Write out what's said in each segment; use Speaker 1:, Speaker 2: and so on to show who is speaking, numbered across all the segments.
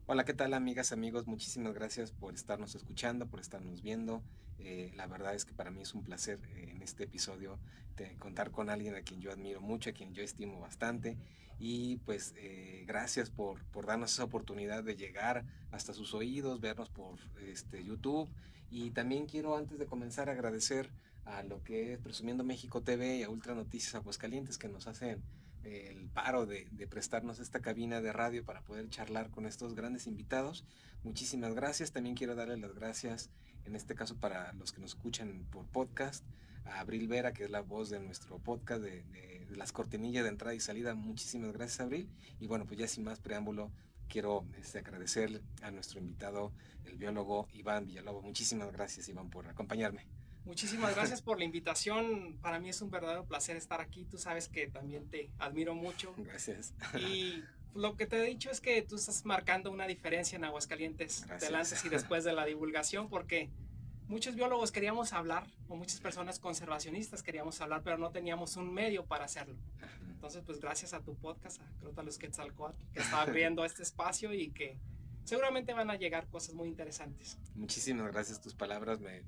Speaker 1: Hola, ¿qué tal amigas, amigos? Muchísimas gracias por estarnos escuchando, por estarnos viendo. La verdad es que para mí es un placer en este episodio contar con alguien a quien yo admiro mucho, a quien yo estimo bastante. Y pues gracias por darnos esa oportunidad de llegar hasta sus oídos, vernos por YouTube. Y también quiero antes de comenzar agradecer a lo que es Presumiendo México TV y a Ultra Noticias Aguascalientes que nos hacen el paro de prestarnos esta cabina de radio para poder charlar con estos grandes invitados. Muchísimas gracias. También quiero darle las gracias, en este caso para los que nos escuchan por podcast, a Abril Vera, que es la voz de nuestro podcast de las cortinillas de entrada y salida. Muchísimas gracias, Abril. Y bueno, pues ya sin más preámbulo, quiero agradecer a nuestro invitado, el biólogo Iván Villalobos. Muchísimas gracias, Iván, por acompañarme.
Speaker 2: Muchísimas gracias por la invitación. Para mí es un verdadero placer estar aquí. Tú sabes que también te admiro mucho.
Speaker 1: Gracias.
Speaker 2: Y lo que te he dicho es que tú estás marcando una diferencia en Aguascalientes del
Speaker 1: Gracias.
Speaker 2: antes y después de la divulgación, porque muchos biólogos queríamos hablar, o muchas personas conservacionistas queríamos hablar, pero no teníamos un medio para hacerlo. Entonces, pues gracias a tu podcast, a Crótalos Quetzalcóatl, que está abriendo este espacio y que seguramente van a llegar cosas muy interesantes.
Speaker 1: Muchísimas gracias, tus palabras me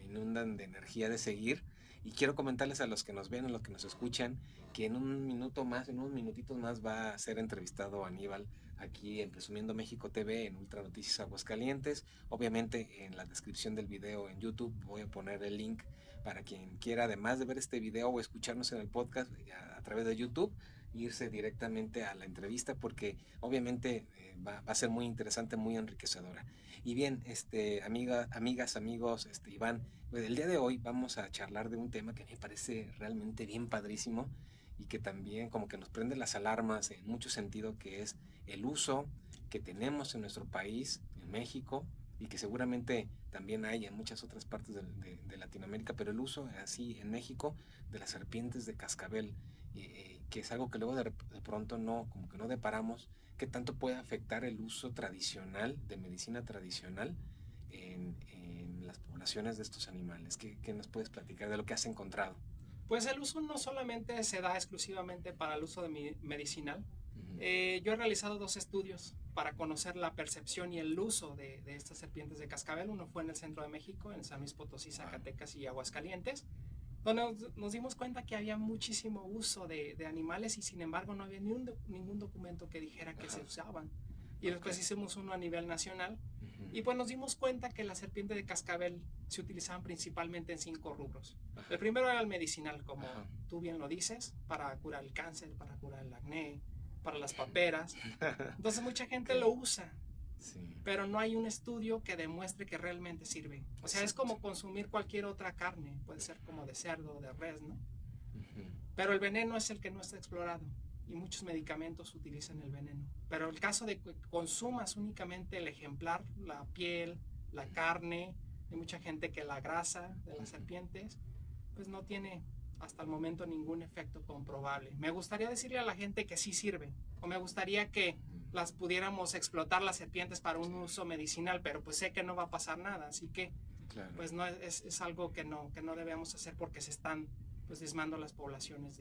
Speaker 1: inundan de energía de seguir y quiero comentarles a los que nos ven, a los que nos escuchan, que en un minuto más, en unos minutitos más va a ser entrevistado Aníbal aquí en Presumiendo México TV en Ultra Noticias Aguascalientes. Obviamente en la descripción del video en YouTube voy a poner el link para quien quiera, además de ver este video o escucharnos en el podcast a través de YouTube, irse directamente a la entrevista porque obviamente va a ser muy interesante, muy enriquecedora. Y bien, amigas, amigos, Iván, pues el día de hoy vamos a charlar de un tema que me parece realmente bien padrísimo y que también como que nos prende las alarmas en mucho sentido, que es el uso que tenemos en nuestro país, en México, y que seguramente también hay en muchas otras partes de Latinoamérica, pero el uso así en México de las serpientes de cascabel, que es algo que luego de pronto no, como que no deparamos qué tanto puede afectar el uso tradicional, de medicina tradicional, en las poblaciones de estos animales. ¿Qué nos puedes platicar de lo que has encontrado?
Speaker 2: Pues el uso no solamente se da exclusivamente para el uso de medicinal.
Speaker 1: Ujú.
Speaker 2: Yo he realizado dos estudios para conocer la percepción y el uso de estas serpientes de cascabel. Uno fue en el centro de México, en San Luis Potosí,
Speaker 1: Wow.
Speaker 2: Zacatecas y Aguascalientes, donde nos dimos cuenta que había muchísimo uso de animales y sin embargo no había ningún documento que dijera que
Speaker 1: Ajá.
Speaker 2: se usaban. Y
Speaker 1: Ok.
Speaker 2: después hicimos uno a nivel nacional
Speaker 1: Ujú.
Speaker 2: y pues nos dimos cuenta que la serpiente de cascabel se utilizaban principalmente en 5 rubros.
Speaker 1: Ajá.
Speaker 2: El primero era el medicinal, como
Speaker 1: Ajá.
Speaker 2: tú bien lo dices, para curar el cáncer, para curar el acné, para las paperas. Entonces mucha
Speaker 1: Ok.
Speaker 2: gente lo usa,
Speaker 1: Sí.
Speaker 2: pero no hay un estudio que demuestre que realmente sirve. O sea, es
Speaker 1: Exacto.
Speaker 2: como consumir cualquier otra carne, puede ser como de cerdo, de res, ¿no?
Speaker 1: Ujú.
Speaker 2: Pero el veneno es el que no está explorado y muchos medicamentos utilizan el veneno. Pero el caso de que consumas únicamente el ejemplar, la piel, la carne, hay mucha gente que la grasa de las
Speaker 1: Ujú.
Speaker 2: serpientes, pues no tiene hasta el momento ningún efecto comprobable. Me gustaría decirle a la gente que sí sirve, o me gustaría que
Speaker 1: Ujú.
Speaker 2: las pudiéramos explotar las serpientes para un
Speaker 1: Sí.
Speaker 2: uso medicinal, pero pues sé que no va a pasar nada, así que
Speaker 1: Claro.
Speaker 2: pues no es algo que no debemos hacer porque se están pues diezmando las poblaciones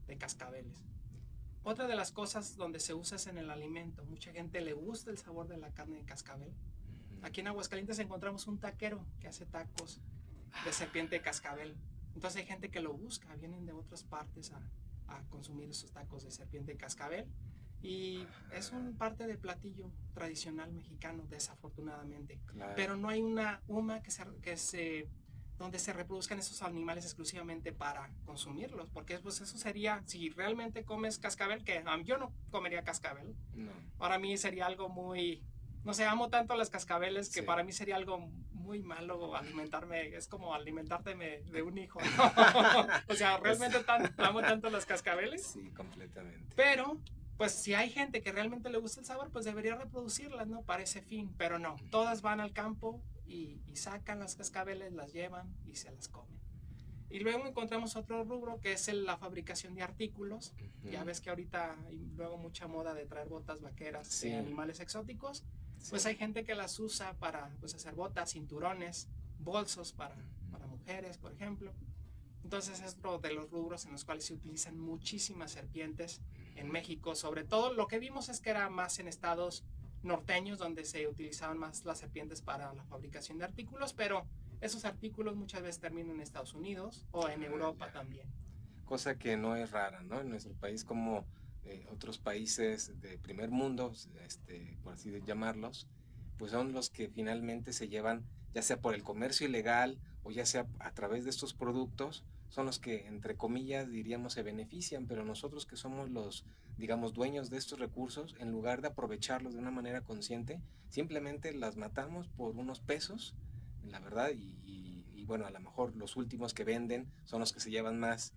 Speaker 2: de cascabeles. Otra de las cosas donde se usa es en el alimento. Mucha gente le gusta el sabor de la carne de cascabel.
Speaker 1: Ujú.
Speaker 2: Aquí en Aguascalientes encontramos un taquero que hace tacos de serpiente de cascabel. Entonces hay gente que lo busca, vienen de otras partes a consumir esos tacos de serpiente de cascabel. Y es
Speaker 1: Ajá.
Speaker 2: un parte de platillo tradicional mexicano, desafortunadamente.
Speaker 1: Claro.
Speaker 2: Pero no hay una UMA donde se reproduzcan esos animales exclusivamente para consumirlos, porque pues eso sería, si realmente comes cascabel, que yo no comería cascabel,
Speaker 1: No.
Speaker 2: para mí sería algo muy, no sé, amo tanto a las cascabeles que
Speaker 1: Sí.
Speaker 2: para mí sería algo muy malo alimentarme, es como alimentarte de un hijo, ¿no? O sea,
Speaker 1: Es-
Speaker 2: realmente amo tanto las cascabeles,
Speaker 1: Sí, completamente.
Speaker 2: pero pues si hay gente que realmente le gusta el sabor, pues debería reproducirlas, ¿no? Para ese fin, pero no, todas van al campo y sacan las cascabeles, las llevan y se las comen. Y luego encontramos otro rubro que es la fabricación de artículos. Ya
Speaker 1: Ujú.
Speaker 2: ves que ahorita hay luego mucha moda de traer botas vaqueras de
Speaker 1: Sí,
Speaker 2: animales exóticos.
Speaker 1: sí.
Speaker 2: Pues hay gente que las usa para pues, hacer botas, cinturones, bolsos
Speaker 1: Ujú.
Speaker 2: para mujeres, por ejemplo. Entonces es otro de los rubros en los cuales se utilizan muchísimas serpientes en
Speaker 1: Ujú.
Speaker 2: México. Sobre todo lo que vimos es que era más en estados norteños donde se utilizaban más las serpientes para la fabricación de artículos, pero esos artículos muchas veces terminan en Estados Unidos o en Europa también.
Speaker 1: Cosa que no es rara, ¿no? En nuestro país, como otros países de primer mundo, por así llamarlos, pues son los que finalmente se llevan, ya sea por el comercio ilegal o ya sea a través de estos productos, son los que, entre comillas, diríamos, se benefician, pero nosotros que somos los, digamos, dueños de estos recursos, en lugar de aprovecharlos de una manera consciente, simplemente las matamos por unos pesos, la verdad, y bueno, a lo mejor los últimos que venden son los que se llevan más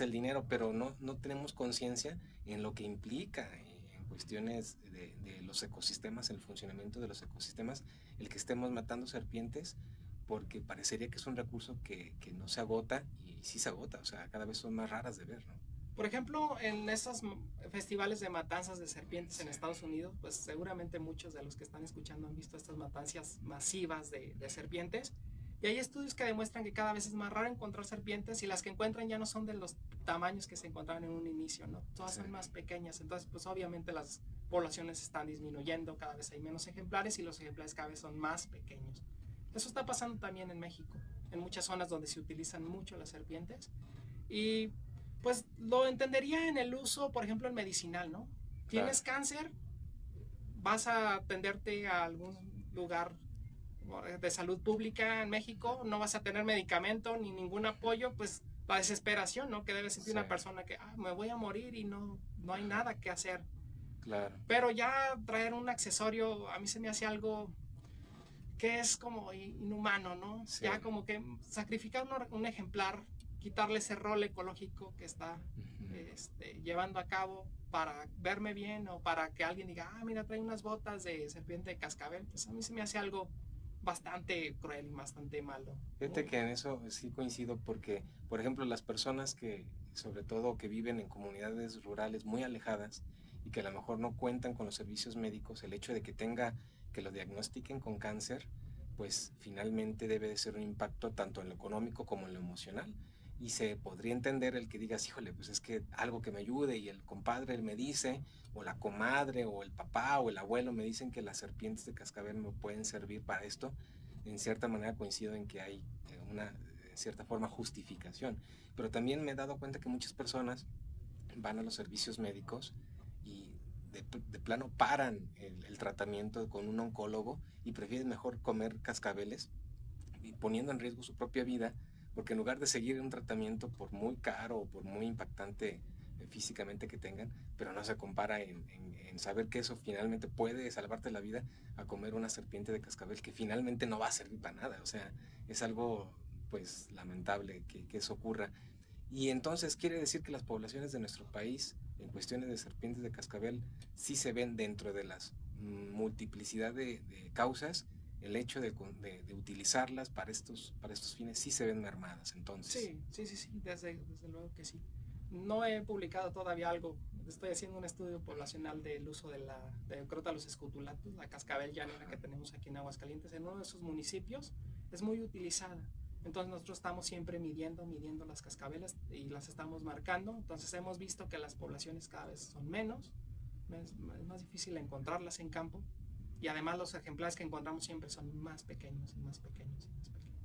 Speaker 1: el dinero, pero no tenemos conciencia en lo que implica en cuestiones de los ecosistemas, el funcionamiento de los ecosistemas, el que estemos matando serpientes, porque parecería que es un recurso que no se agota, y sí se agota, o sea, cada vez son más raras de ver, ¿no?
Speaker 2: Por ejemplo, en esos festivales de matanzas de serpientes en Estados Unidos, pues seguramente muchos de los que están escuchando han visto estas matanzas masivas de serpientes. Y hay estudios que demuestran que cada vez es más raro encontrar serpientes y las que encuentran ya no son de los tamaños que se encontraban en un inicio, ¿no? Todas son más pequeñas. Entonces, pues obviamente las poblaciones están disminuyendo, cada vez hay menos ejemplares y los ejemplares cada vez son más pequeños. Eso está pasando también en México, en muchas zonas donde se utilizan mucho las serpientes. Y pues lo entendería en el uso, por ejemplo, en medicinal, ¿no?
Speaker 1: Claro.
Speaker 2: Tienes cáncer, vas a atenderte a algún lugar de salud pública en México, no vas a tener medicamento ni ningún apoyo, pues la desesperación, ¿no? Que debe sentir una persona que me voy a morir y no hay nada que hacer.
Speaker 1: Claro.
Speaker 2: Pero ya traer un accesorio a mí se me hace algo que es como inhumano, ¿no? Sí. Ya como que sacrificar un ejemplar, quitarle ese rol ecológico que está llevando a cabo para verme bien o para que alguien diga, mira, trae unas botas de serpiente de cascabel, pues a mí se me hace algo bastante cruel y bastante malo.
Speaker 1: Fíjate que en eso sí coincido porque, por ejemplo, las personas que, sobre todo que viven en comunidades rurales muy alejadas y que a lo mejor no cuentan con los servicios médicos, el hecho de que lo diagnostiquen con cáncer, pues finalmente debe de ser un impacto tanto en lo económico como en lo emocional. Y se podría entender el que digas, híjole, pues es que algo que me ayude, y el compadre me dice, o la comadre, o el papá, o el abuelo me dicen que las serpientes de cascabel me pueden servir para esto. En cierta manera coincido en que hay una, en cierta forma, justificación. Pero también me he dado cuenta que muchas personas van a los servicios médicos y de plano paran el tratamiento con un oncólogo y prefieren mejor comer cascabeles, poniendo en riesgo su propia vida, porque en lugar de seguir un tratamiento, por muy caro o por muy impactante físicamente que tengan, pero no se compara en saber que eso finalmente puede salvarte la vida, a comer una serpiente de cascabel que finalmente no va a servir para nada. O sea, es algo pues lamentable que eso ocurra. Y entonces quiere decir que las poblaciones de nuestro país, en cuestiones de serpientes de cascabel, sí se ven dentro de las multiplicidad de causas. El hecho de utilizarlas para estos fines sí se ven mermadas, entonces.
Speaker 2: Sí, desde luego que sí. No he publicado todavía algo, estoy haciendo un estudio poblacional del uso de Crotalus scutulatus, la cascabel llanera que tenemos aquí en Aguascalientes, en uno de esos municipios, es muy utilizada. Entonces nosotros estamos siempre midiendo las cascabeles y las estamos marcando. Entonces hemos visto que las poblaciones cada vez son menos, es más difícil encontrarlas en campo. Y además los ejemplares que encontramos siempre son más pequeños y más pequeños y más pequeños.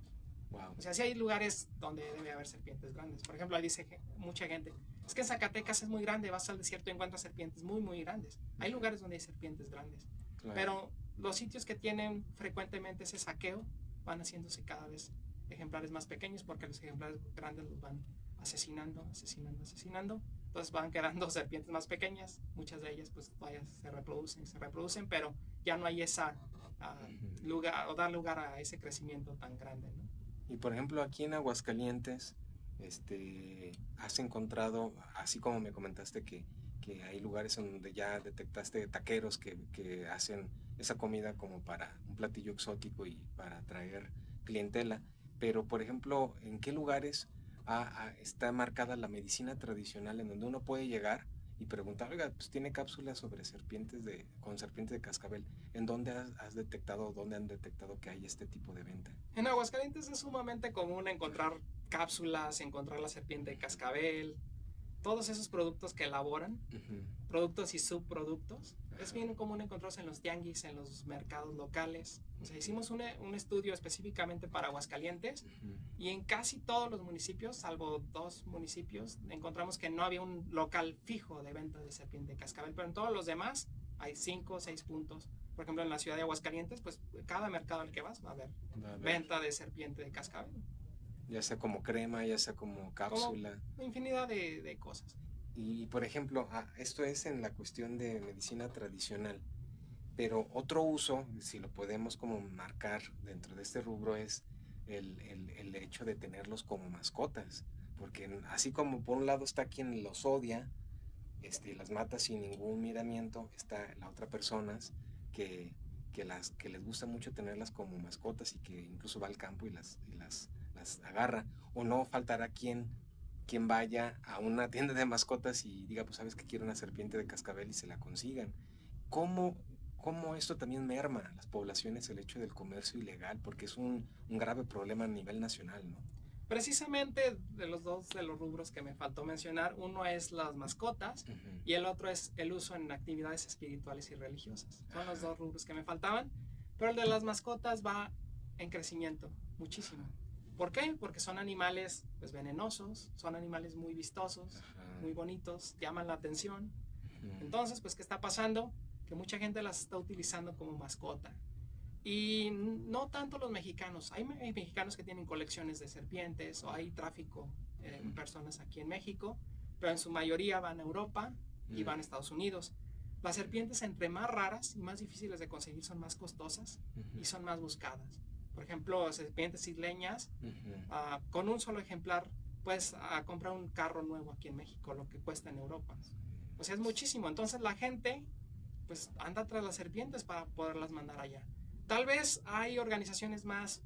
Speaker 1: Wow.
Speaker 2: O sea, sí hay lugares donde debe haber serpientes grandes. Por ejemplo, ahí dice mucha gente, es que en Zacatecas es muy grande, vas al desierto y encuentras serpientes muy, muy grandes. Hay lugares donde hay serpientes grandes. Claro. Pero los sitios que tienen frecuentemente ese saqueo van haciéndose cada vez ejemplares más pequeños porque los ejemplares grandes los van asesinando. Entonces van quedando serpientes más pequeñas, muchas de ellas pues todavía se reproducen, pero ya no hay esa lugar o dar lugar a ese crecimiento tan grande, ¿no?
Speaker 1: Y por ejemplo aquí en Aguascalientes has encontrado, así como me comentaste que hay lugares donde ya detectaste taqueros que hacen esa comida como para un platillo exótico y para atraer clientela, pero por ejemplo, ¿en qué lugares está marcada la medicina tradicional en donde uno puede llegar y preguntar, oiga, pues tiene cápsulas sobre con serpientes de cascabel? ¿En dónde has detectado, dónde han detectado que hay este tipo de venta?
Speaker 2: En Aguascalientes es sumamente común encontrar cápsulas, encontrar la serpiente de cascabel. todos esos productos que elaboran,
Speaker 1: Ujú.
Speaker 2: productos y subproductos, es
Speaker 1: Ajá.
Speaker 2: bien común encontrarse en los tianguis, en los mercados locales. O sea, hicimos un estudio específicamente para Aguascalientes
Speaker 1: Ujú.
Speaker 2: y en casi todos los municipios, salvo 2 municipios, encontramos que no había un local fijo de venta de serpiente de cascabel, pero en todos los demás hay 5 o 6 puntos. Por ejemplo, en la ciudad de Aguascalientes, pues cada mercado al que vas va a haber
Speaker 1: Va a haber,
Speaker 2: venta de serpiente de cascabel,
Speaker 1: ya sea como crema, ya sea como
Speaker 2: como
Speaker 1: cápsula.
Speaker 2: infinidad de cosas.
Speaker 1: Y por ejemplo, esto es en la cuestión de medicina tradicional, pero otro uso, si lo podemos como marcar dentro de este rubro, es el hecho de tenerlos como mascotas. Porque así como por un lado está quien los odia, las mata sin ningún miramiento, está la otra personas que, que les gusta mucho tenerlas como mascotas y que incluso va al campo y las agarra. O no faltará quien vaya a una tienda de mascotas y diga, pues sabes que quiero una serpiente de cascabel y se la consigan. ¿Cómo, cómo esto también merma a las poblaciones el hecho del comercio ilegal? Porque es un grave problema a nivel nacional, ¿no?
Speaker 2: Precisamente de los dos de los rubros que me faltó mencionar, uno es las mascotas
Speaker 1: Ujú.
Speaker 2: y el otro es el uso en actividades espirituales y religiosas. Son los
Speaker 1: Ajá.
Speaker 2: dos rubros que me faltaban, pero el de las mascotas va en crecimiento muchísimo. ¿Por qué? Porque son animales pues venenosos, son animales muy vistosos,
Speaker 1: Ajá.
Speaker 2: muy bonitos, llaman la atención.
Speaker 1: Ujú.
Speaker 2: Entonces, pues, ¿qué está pasando? Que mucha gente las está utilizando como mascota. Y no tanto los mexicanos. Hay mexicanos que tienen colecciones de serpientes o hay tráfico en personas aquí en México, pero en su mayoría van a Europa y van a Estados Unidos. Las serpientes entre más raras y más difíciles de conseguir son más costosas y son más buscadas. Por ejemplo, serpientes isleñas, con un solo ejemplar puedes comprar un carro nuevo aquí en México, lo que cuesta en Europa. O sea, es muchísimo. Entonces la gente pues anda tras las serpientes para poderlas mandar allá. Tal vez hay organizaciones más,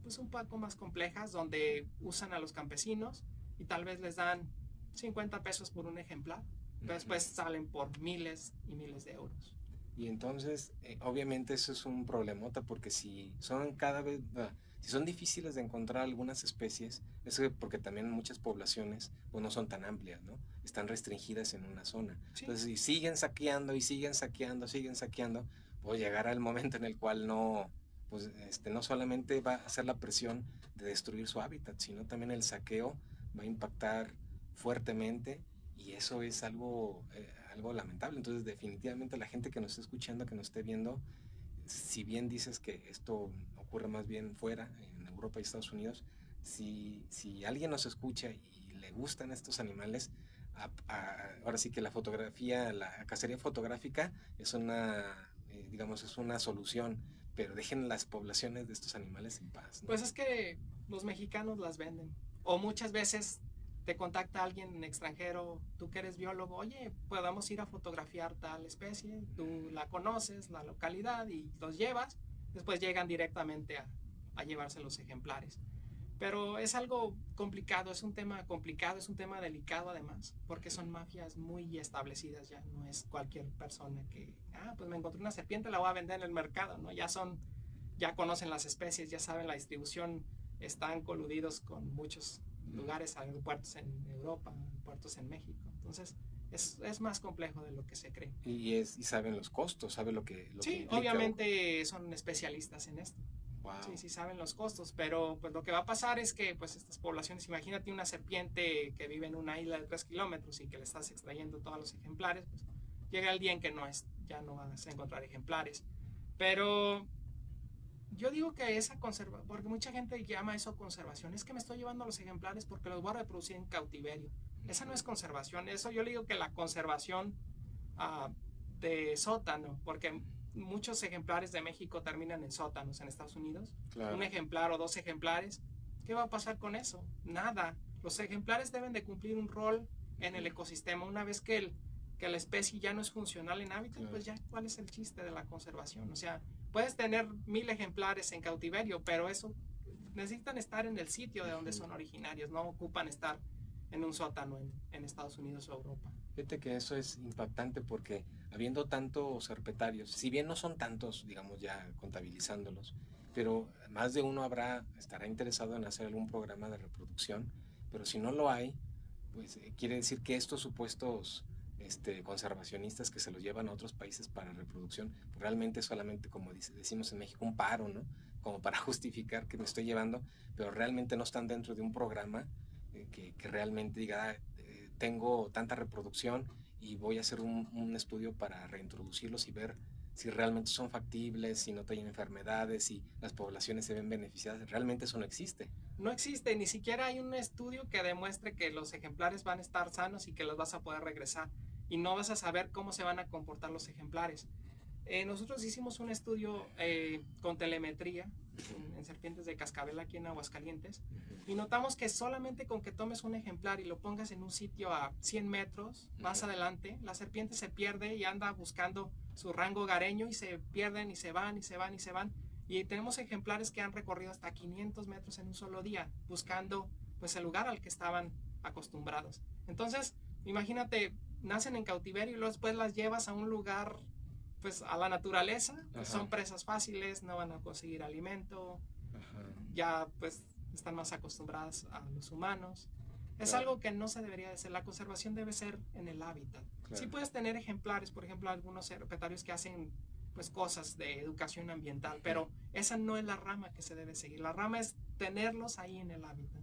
Speaker 2: pues un poco más complejas, donde usan a los campesinos y tal vez les dan 50 pesos por un ejemplar, pero después salen por miles y miles de euros.
Speaker 1: Y entonces, obviamente eso es un problemota porque si son cada vez, si son difíciles de encontrar algunas especies, es porque también muchas poblaciones pues no son tan amplias, ¿no? Están restringidas en una zona.
Speaker 2: Sí.
Speaker 1: Entonces, si siguen saqueando y siguen saqueando, pues llegará el momento en el cual no, pues no solamente va a ser la presión de destruir su hábitat, sino también el saqueo va a impactar fuertemente y eso es algo lamentable. Entonces, definitivamente la gente que nos esté escuchando, que nos esté viendo, si bien dices que esto ocurre más bien fuera, en Europa y Estados Unidos, si alguien nos escucha y le gustan estos animales, ahora sí que la fotografía, la cacería fotográfica es digamos, es una solución, pero dejen las poblaciones de estos animales en paz, ¿no?
Speaker 2: Pues es que los mexicanos las venden. O muchas veces te contacta alguien extranjero, tú que eres biólogo, oye, podamos ir a fotografiar tal especie, tú la conoces, la localidad y los llevas, después llegan directamente a llevarse los ejemplares. Pero es algo complicado, es un tema complicado, es un tema delicado además, porque son mafias muy establecidas ya, no es cualquier persona que, pues me encontré una serpiente, la voy a vender en el mercado, ¿no? Ya conocen las especies, ya saben la distribución, están coludidos con muchos lugares, aeropuertos en Europa, aeropuertos en México. Entonces, es más complejo de lo que se cree.
Speaker 1: Y saben los costos, saben lo que
Speaker 2: Sí,
Speaker 1: implica.
Speaker 2: obviamente son especialistas en esto.
Speaker 1: Wow.
Speaker 2: Sí, sí saben los costos, pero pues lo que va a pasar es que pues estas poblaciones, imagínate una serpiente que vive en una isla de 3 kilómetros y que le estás extrayendo todos los ejemplares, pues llega el día en que ya no vas a encontrar ejemplares. Pero yo digo que esa conservación, porque mucha gente llama eso conservación, es que me estoy llevando los ejemplares porque los voy a reproducir en cautiverio. Esa no es conservación, eso yo le digo que la conservación de sótano, porque muchos ejemplares de México terminan en sótanos en Estados Unidos. Claro. Un ejemplar o 2 ejemplares, ¿qué va a pasar con eso? Nada. Los ejemplares deben de cumplir un rol en el ecosistema. Una vez que la especie ya no es funcional en hábitat, claro, pues ya, ¿cuál es el chiste de la conservación? O sea, puedes tener 1000 ejemplares en cautiverio, pero eso necesitan estar en el sitio de donde son originarios, no ocupan estar en un sótano en Estados Unidos o Europa.
Speaker 1: Fíjate que eso es impactante porque habiendo tantos herpetarios, si bien no son tantos, digamos ya contabilizándolos, pero más de uno estará interesado en hacer algún programa de reproducción, pero si no lo hay, Pues quiere decir que estos supuestos conservacionistas que se los llevan a otros países para reproducción, pues realmente solamente, como decimos en México, un paro, ¿no? Como para justificar que me estoy llevando, pero realmente no están dentro de un programa que realmente diga, tengo tanta reproducción y voy a hacer un estudio para reintroducirlos y ver si realmente son factibles, si no tienen enfermedades, si las poblaciones se ven beneficiadas. Realmente eso no existe.
Speaker 2: No existe, ni siquiera hay un estudio que demuestre que los ejemplares van a estar sanos y que los vas a poder regresar. Y no vas a saber cómo se van a comportar los ejemplares. Nosotros hicimos un estudio con telemetría en serpientes de cascabel aquí en Aguascalientes y notamos que solamente con que tomes un ejemplar y lo pongas en un sitio a 100 metros más adelante, la serpiente se pierde y anda buscando su rango hogareño y se pierden y se van y se van y se van. Y tenemos ejemplares que han recorrido hasta 500 metros en un solo día buscando pues el lugar al que estaban acostumbrados. Entonces, imagínate, nacen en cautiverio y luego después las llevas a un lugar pues a la naturaleza, pues son presas fáciles, no van a conseguir alimento, ya pues están más acostumbradas a los humanos. Es algo que no se debería de hacer. La conservación debe ser en el hábitat. Sí puedes tener ejemplares, por ejemplo, algunos herpetarios que hacen pues cosas de educación ambiental, pero esa no es la rama que se debe seguir. La rama es tenerlos ahí en el hábitat.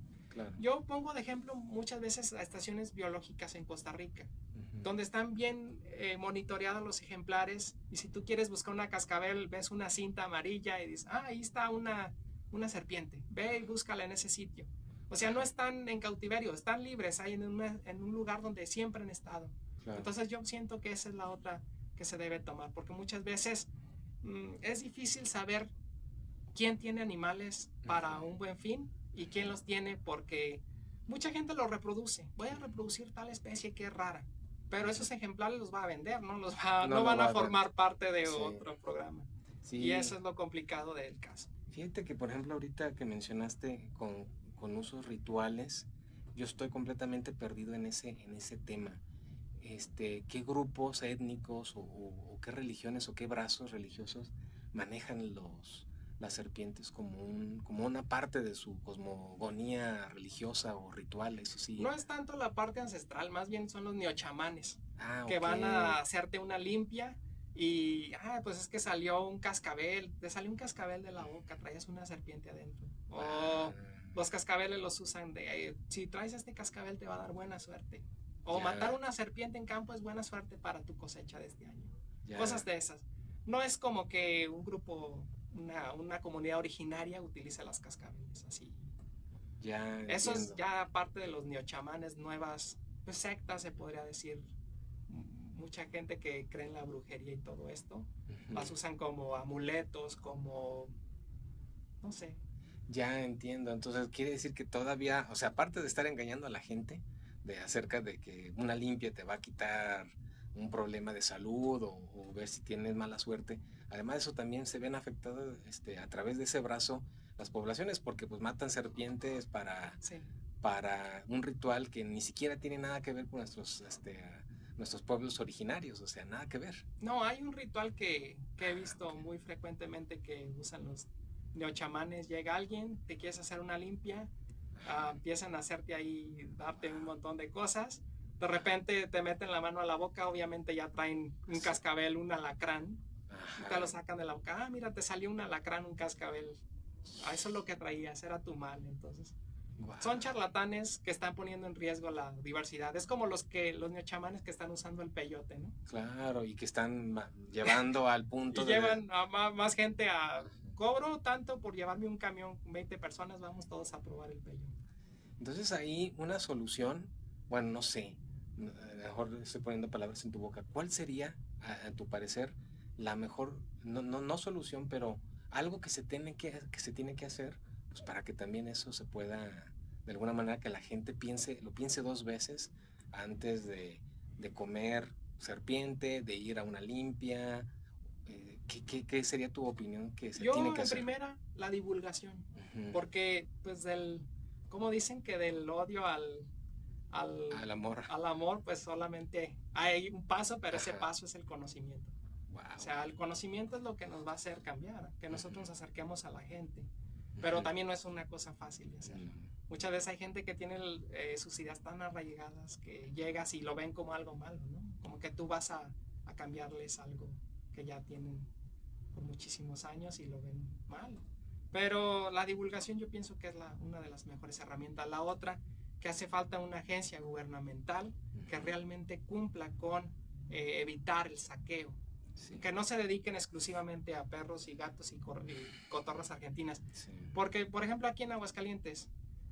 Speaker 2: Yo pongo de ejemplo muchas veces a estaciones biológicas en Costa Rica, donde están bien monitoreados los ejemplares, y si tú quieres buscar una cascabel, ves una cinta amarilla y dices, ahí está una serpiente, ve y búscala en ese sitio. O sea, no están en cautiverio, están libres ahí en un lugar donde siempre han estado. Entonces yo siento que esa es la otra que se debe tomar, porque muchas veces es difícil saber quién tiene animales para un buen fin y quién los tiene porque mucha gente los reproduce. Voy a reproducir tal especie que es rara, pero esos ejemplares los va a vender, no van a formar parte de otro programa. Y eso es lo complicado del caso.
Speaker 1: Fíjate que, por ejemplo, ahorita que mencionaste con usos rituales, yo estoy completamente perdido en ese tema. ¿Qué grupos étnicos o qué religiones o qué brazos religiosos manejan las serpientes como una parte de su cosmogonía religiosa o rituales? ¿Sí?
Speaker 2: No es tanto la parte ancestral, más bien son los neochamanes que van a hacerte una limpia y pues es que salió un cascabel, te salió un cascabel de la boca, traías una serpiente adentro. O los cascabeles los usan si traes este cascabel te va a dar buena suerte. O matar una serpiente en campo es buena suerte para tu cosecha de este año. Cosas de esas. No es como que un grupo, una comunidad originaria utilice las cascabeles así. Eso es ya parte de los neochamanes, nuevas pues, sectas, se podría decir. Mucha gente que cree en la brujería y todo esto, las usan como amuletos, como no sé.
Speaker 1: Ya entiendo. Entonces quiere decir que todavía, o sea, aparte de estar engañando a la gente acerca de que una limpia te va a quitar un problema de salud o ver si tienes mala suerte, además de eso también se ven afectadas a través de ese brazo las poblaciones, porque pues matan serpientes para un ritual que ni siquiera tiene nada que ver con nuestros pueblos originarios, o sea, nada que ver.
Speaker 2: No, hay un ritual que he visto muy frecuentemente que usan los neochamanes. Llega alguien, te quieres hacer una limpia, empiezan a hacerte ahí, darte un montón de cosas, de repente te meten la mano a la boca, obviamente ya traen un cascabel, un alacrán, y te lo sacan de la boca, mira, te salió un alacrán, un cascabel, eso es lo que traías, era tu mal. Entonces son charlatanes que están poniendo en riesgo la diversidad. Es como los neochamanes que están usando el peyote, ¿no?
Speaker 1: Claro, y que están llevando al punto
Speaker 2: y llevan a más gente cobro tanto por llevarme un camión con 20 personas, vamos todos a probar el peyote.
Speaker 1: Entonces ahí una solución, bueno, no sé, a lo mejor estoy poniendo palabras en tu boca. ¿Cuál sería, a tu parecer, la mejor, no solución, pero algo que se tiene que hacer, pues para que también eso se pueda, de alguna manera, que la gente lo piense dos veces antes de comer serpiente, de ir a una limpia? ¿Qué sería tu opinión que se tiene que hacer?
Speaker 2: Yo, en primera, la divulgación, porque pues como dicen que del odio al amor, pues solamente hay un paso, pero ese paso es el conocimiento. O sea, el conocimiento es lo que nos va a hacer cambiar, que nosotros nos acerquemos a la gente, pero también no es una cosa fácil de hacer. Muchas veces hay gente que tiene sus ideas tan arraigadas que llegas y lo ven como algo malo, ¿no? Como que tú vas a cambiarles algo que ya tienen por muchísimos años y lo ven mal. Pero la divulgación yo pienso que es una de las mejores herramientas. La otra, que hace falta una agencia gubernamental que realmente cumpla con evitar el saqueo. Sí. Que no se dediquen exclusivamente a perros y gatos y cotorras argentinas. Sí. Porque, por ejemplo, aquí en Aguascalientes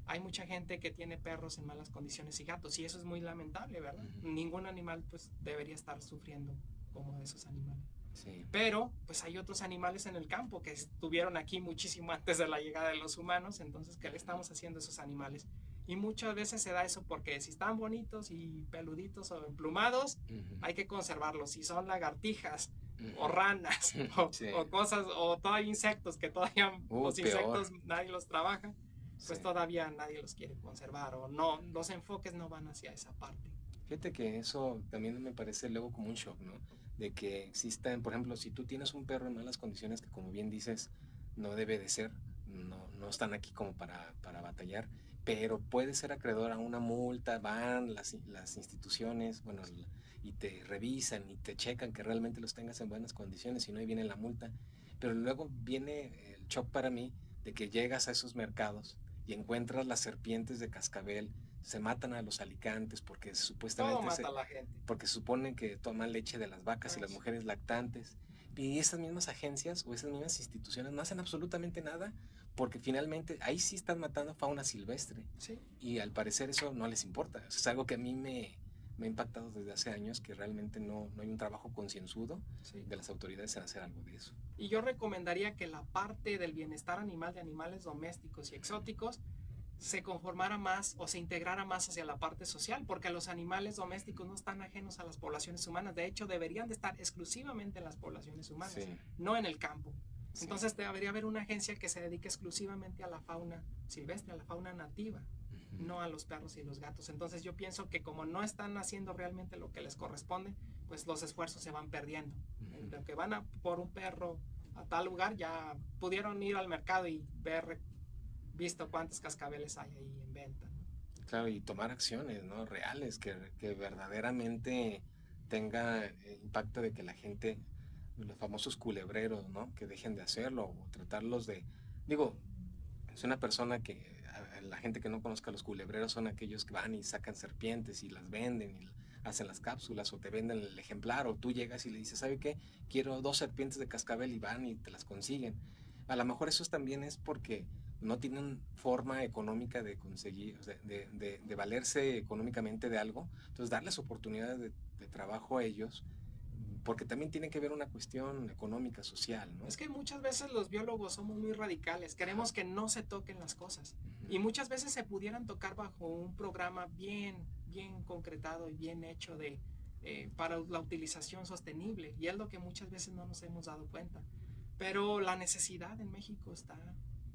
Speaker 2: hay mucha gente que tiene perros en malas condiciones y gatos, y eso es muy lamentable, ¿verdad? Ningún animal pues debería estar sufriendo como esos animales. Sí. Pero pues hay otros animales en el campo que estuvieron aquí muchísimo antes de la llegada de los humanos, entonces ¿qué le estamos haciendo a esos animales? Y muchas veces se da eso porque si están bonitos y peluditos o emplumados, hay que conservarlos. Si son lagartijas o ranas o cosas, o todavía insectos, que todavía los insectos nadie los trabaja, pues todavía nadie los quiere conservar, o no, los enfoques no van hacia esa parte.
Speaker 1: Fíjate que eso también me parece luego como un shock, ¿no? De que existan, por ejemplo, si tú tienes un perro en malas condiciones, que como bien dices, no debe de ser, no están aquí como para batallar, pero puede ser acreedor a una multa, van las instituciones, bueno, y te revisan y te checan que realmente los tengas en buenas condiciones, y no, ahí viene la multa. Pero luego viene el shock para mí de que llegas a esos mercados y encuentras las serpientes de cascabel, se matan a los alicantes porque supuestamente
Speaker 2: mata a la gente.
Speaker 1: porque suponen que toman leche de las vacas y las mujeres lactantes, y esas mismas agencias o esas mismas instituciones no hacen absolutamente nada, porque finalmente ahí sí están matando fauna silvestre.
Speaker 2: Sí.
Speaker 1: Y al parecer eso no les importa. Es algo que a mí me ha impactado desde hace años, que realmente no hay un trabajo concienzudo de las autoridades en hacer algo de eso.
Speaker 2: Y yo recomendaría que la parte del bienestar animal de animales domésticos y exóticos se conformara más o se integrara más hacia la parte social, porque los animales domésticos no están ajenos a las poblaciones humanas. De hecho, deberían de estar exclusivamente en las poblaciones humanas, no en el campo. Entonces debería haber una agencia que se dedique exclusivamente a la fauna silvestre, a la fauna nativa, no a los perros y los gatos. Entonces yo pienso que como no están haciendo realmente lo que les corresponde, pues los esfuerzos se van perdiendo. Lo que van por un perro a tal lugar, ya pudieron ir al mercado y visto cuántos cascabeles hay ahí en venta.
Speaker 1: Claro, y tomar acciones, ¿no?, reales, que verdaderamente tenga impacto, de que la gente, los famosos culebreros, ¿no?, que dejen de hacerlo, o tratarlos de... Digo, es una persona que... La gente que no conozca, los culebreros son aquellos que van y sacan serpientes y las venden y hacen las cápsulas, o te venden el ejemplar, o tú llegas y le dices, ¿sabe qué? Quiero 2 serpientes de cascabel, y van y te las consiguen. A lo mejor eso también es porque no tienen forma económica de conseguir, o sea, de valerse económicamente de algo. Entonces, darles oportunidades de trabajo a ellos, porque también tiene que ver una cuestión económica, social, ¿no?
Speaker 2: Es que muchas veces los biólogos somos muy radicales, queremos que no se toquen las cosas, y muchas veces se pudieran tocar bajo un programa bien concretado y bien hecho para la utilización sostenible, y es lo que muchas veces no nos hemos dado cuenta. Pero la necesidad en México está...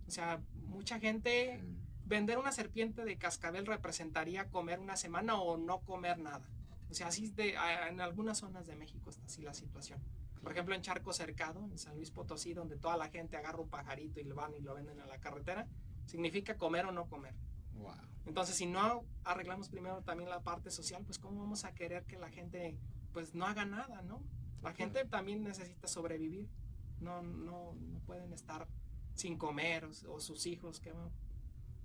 Speaker 2: O sea, mucha gente, vender una serpiente de cascabel representaría comer una semana o no comer nada. O sea, así en algunas zonas de México está así la situación. Por ejemplo, en Charco Cercado, en San Luis Potosí, donde toda la gente agarra un pajarito y lo van y lo venden a la carretera, significa comer o no comer.
Speaker 1: Wow.
Speaker 2: Entonces, si no arreglamos primero también la parte social, pues ¿cómo vamos a querer que la gente pues no haga nada, ¿no? La gente también necesita sobrevivir. No pueden estar sin comer, o sus hijos, que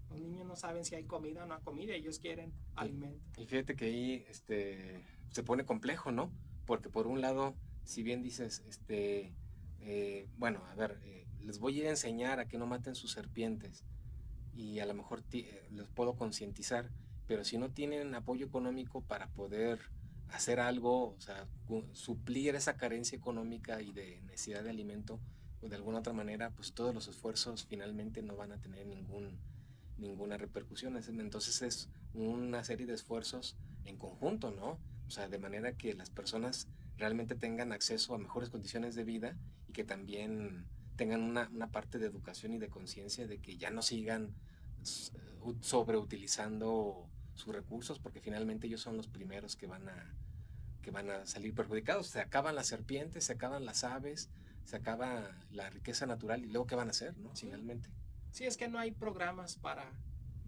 Speaker 2: los niños no saben si hay comida o no hay comida, ellos quieren alimento.
Speaker 1: Y fíjate que ahí se pone complejo, ¿no? Porque por un lado, si bien dices, bueno, a ver, les voy a ir a enseñar a que no maten sus serpientes, y a lo mejor les puedo concientizar, pero si no tienen apoyo económico para poder hacer algo, o sea, suplir esa carencia económica y de necesidad de alimento, o de alguna otra manera, pues todos los esfuerzos finalmente no van a tener ninguna repercusión. Entonces es una serie de esfuerzos en conjunto, ¿no? O sea, de manera que las personas realmente tengan acceso a mejores condiciones de vida, y que también tengan una parte de educación y de conciencia de que ya no sigan sobreutilizando sus recursos, porque finalmente ellos son los primeros que van a salir perjudicados. Se acaban las serpientes, se acaban las aves, se acaba la riqueza natural, y luego ¿qué van a hacer, no?
Speaker 2: Sí.
Speaker 1: Finalmente.
Speaker 2: Sí, es que no hay programas para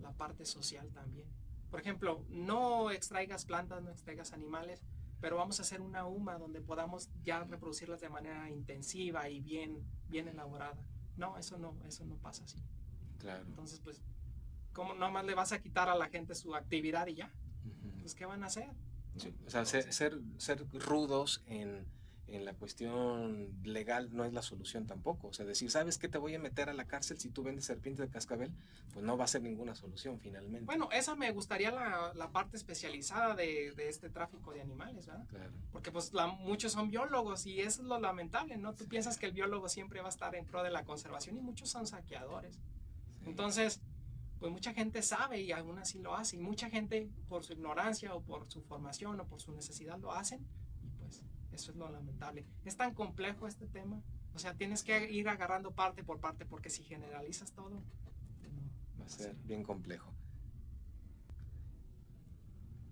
Speaker 2: la parte social también. Por ejemplo, no extraigas plantas, no extraigas animales, pero vamos a hacer una UMA donde podamos ya reproducirlas de manera intensiva y bien elaborada. No, eso no pasa así.
Speaker 1: Claro.
Speaker 2: Entonces, pues, ¿cómo nomás le vas a quitar a la gente su actividad y ya? Pues, ¿qué van a hacer?
Speaker 1: Sí, o sea, ser rudos en la cuestión legal no es la solución tampoco. O sea, decir, ¿sabes qué? Te voy a meter a la cárcel si tú vendes serpientes de cascabel, pues no va a ser ninguna solución finalmente.
Speaker 2: Bueno, esa me gustaría la parte especializada de este tráfico de animales, ¿verdad?
Speaker 1: Claro.
Speaker 2: Porque pues muchos son biólogos y eso es lo lamentable, ¿no? Tú piensas que el biólogo siempre va a estar en pro de la conservación y muchos son saqueadores. Sí. Entonces, pues mucha gente sabe y aún así lo hace. Y mucha gente por su ignorancia o por su formación o por su necesidad lo hacen. Y pues eso es lo lamentable. Es tan complejo este tema. O sea, tienes que ir agarrando parte por parte porque si generalizas todo, no,
Speaker 1: va a ser bien complejo.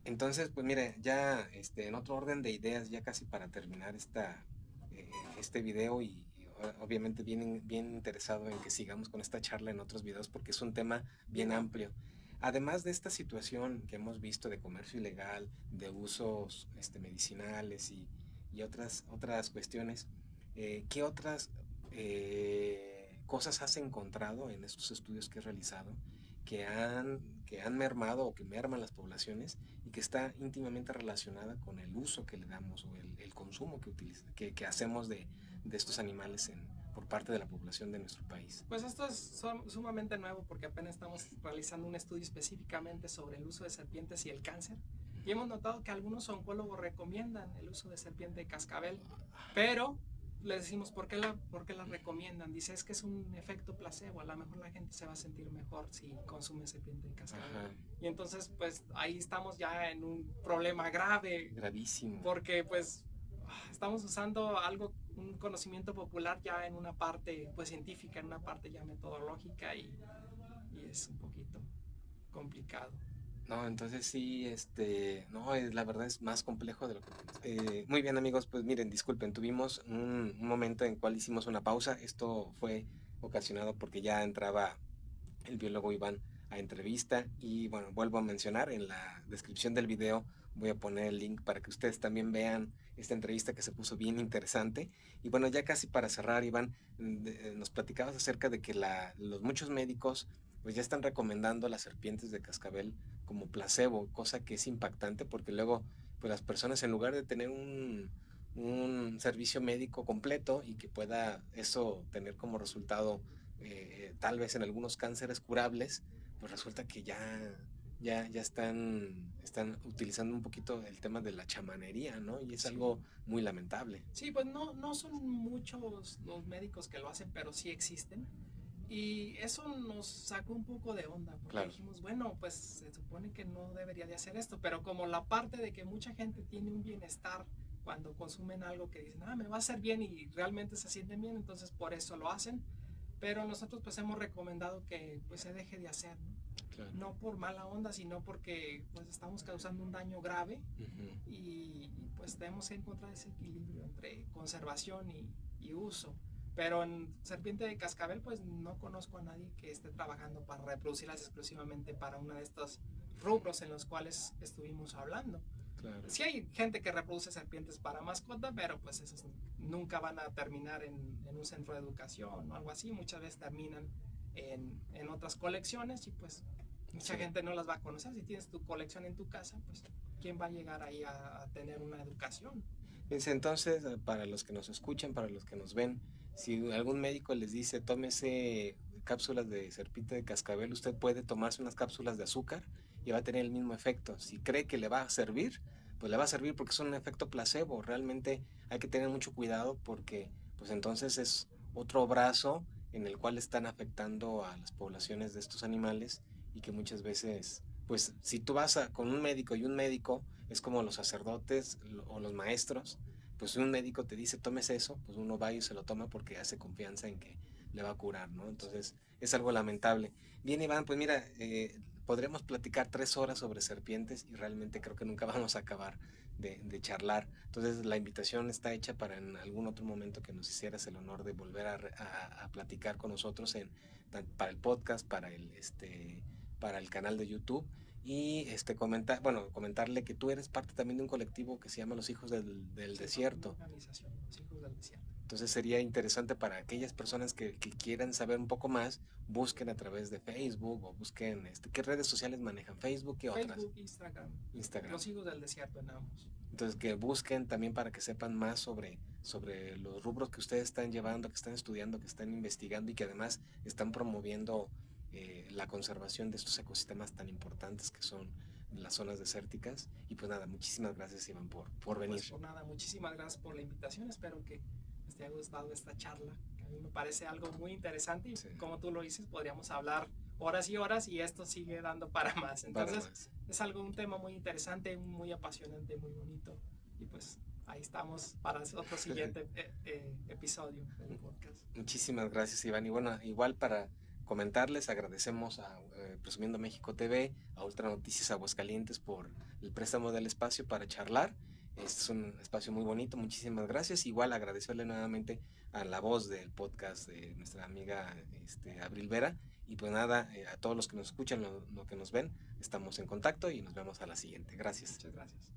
Speaker 1: Entonces, pues mire, ya en otro orden de ideas, ya casi para terminar este video y obviamente bien interesado en que sigamos con esta charla en otros videos porque es un tema bien amplio. Además de esta situación que hemos visto de comercio ilegal, de usos medicinales y otras cuestiones, ¿qué otras cosas has encontrado en estos estudios que he realizado que han mermado o que merman las poblaciones y que está íntimamente relacionada con el uso que le damos o el consumo que hacemos de estos animales por parte de la población de nuestro país?
Speaker 2: Pues esto es sumamente nuevo porque apenas estamos realizando un estudio específicamente sobre el uso de serpientes y el cáncer. Y hemos notado que algunos oncólogos recomiendan el uso de serpiente de cascabel, pero les decimos, ¿por qué la recomiendan? Dice, es que es un efecto placebo, a lo mejor la gente se va a sentir mejor si consume serpiente de cascabel. Ajá. Y entonces, pues, ahí estamos ya en un problema grave.
Speaker 1: Gravísimo.
Speaker 2: Porque, pues, estamos usando un conocimiento popular ya en una parte, pues, científica, en una parte ya metodológica y es un poquito complicado.
Speaker 1: No, entonces sí, no, la verdad es más complejo de lo que... muy bien, amigos, pues miren, disculpen, tuvimos un momento en el cual hicimos una pausa. Esto fue ocasionado porque ya entraba el biólogo Iván a entrevista y bueno, vuelvo a mencionar, en la descripción del video voy a poner el link para que ustedes también vean esta entrevista que se puso bien interesante. Y bueno, ya casi para cerrar, Iván, nos platicabas acerca de que los muchos médicos pues ya están recomendando las serpientes de cascabel como placebo, cosa que es impactante porque luego pues las personas, en lugar de tener un servicio médico completo y que pueda eso tener como resultado tal vez en algunos cánceres curables, pues resulta que ya están utilizando un poquito el tema de la chamanería, ¿no? Y es
Speaker 2: sí.
Speaker 1: Algo muy lamentable.
Speaker 2: Sí, pues no son muchos los médicos que lo hacen, pero sí existen. Y eso nos sacó un poco de onda, porque claro, dijimos, bueno, pues se supone que no debería de hacer esto, pero como la parte de que mucha gente tiene un bienestar cuando consumen algo que dicen, me va a hacer bien y realmente se sienten bien, entonces por eso lo hacen. Pero nosotros pues hemos recomendado que pues se deje de hacer, ¿no? Claro. No por mala onda, sino porque pues estamos causando un daño grave y pues tenemos que encontrar ese equilibrio entre conservación y uso. Pero en serpiente de cascabel pues no conozco a nadie que esté trabajando para reproducirlas exclusivamente para uno de estos rubros en los cuales estuvimos hablando. Claro. Sí hay gente que reproduce serpientes para mascota, pero pues esos nunca van a terminar en un centro de educación o algo así. Muchas veces terminan en otras colecciones y pues mucha gente no las va a conocer. Si tienes tu colección en tu casa, pues ¿quién va a llegar ahí a tener una educación?
Speaker 1: Entonces, para los que nos escuchan, para los que nos ven, si algún médico les dice tómese cápsulas de serpiente de cascabel, usted puede tomarse unas cápsulas de azúcar y va a tener el mismo efecto. Si cree que le va a servir, pues le va a servir porque es un efecto placebo. Realmente hay que tener mucho cuidado porque pues entonces es otro brazo en el cual están afectando a las poblaciones de estos animales y que muchas veces, pues si tú vas con un médico y un médico es como los sacerdotes o los maestros, pues si un médico te dice tomes eso, pues uno va y se lo toma porque hace confianza en que le va a curar, ¿no? Entonces es algo lamentable. Bien, Iván, pues mira, podremos platicar 3 horas sobre serpientes y realmente creo que nunca vamos a acabar de charlar. Entonces la invitación está hecha para en algún otro momento que nos hicieras el honor de volver a platicar con nosotros para el podcast, para el canal de YouTube. Y comentarle que tú eres parte también de un colectivo que se llama Los Hijos del
Speaker 2: Sí,
Speaker 1: Desierto.
Speaker 2: una organización, Los Hijos del Desierto.
Speaker 1: Entonces sería interesante para aquellas personas que quieran saber un poco más, busquen a través de Facebook o busquen, ¿qué redes sociales manejan? Facebook y otras.
Speaker 2: Facebook, Instagram.
Speaker 1: Instagram.
Speaker 2: Los Hijos del Desierto en ambos.
Speaker 1: Entonces que busquen también para que sepan más sobre los rubros que ustedes están llevando, que están estudiando, que están investigando y que además están promoviendo la conservación de estos ecosistemas tan importantes que son las zonas desérticas. Y pues nada, muchísimas gracias, Iván, por venir.
Speaker 2: Pues por nada, muchísimas gracias por la invitación. Espero que les haya gustado esta charla, que a mí me parece algo muy interesante y sí, como tú lo dices, podríamos hablar horas y horas y esto sigue dando para más. Entonces es un tema muy interesante, muy apasionante, muy bonito y pues ahí estamos para otro siguiente episodio del podcast.
Speaker 1: Muchísimas gracias, Iván. Y bueno, igual para comentarles, agradecemos a Presumiendo México TV, a Ultra Noticias Aguascalientes por el préstamo del espacio para charlar. Este es un espacio muy bonito, muchísimas gracias. Igual agradecerle nuevamente a la voz del podcast de nuestra amiga Abril Vera. Y pues nada, a todos los que nos escuchan, lo que nos ven, estamos en contacto y nos vemos a la siguiente. Gracias.
Speaker 2: Muchas gracias.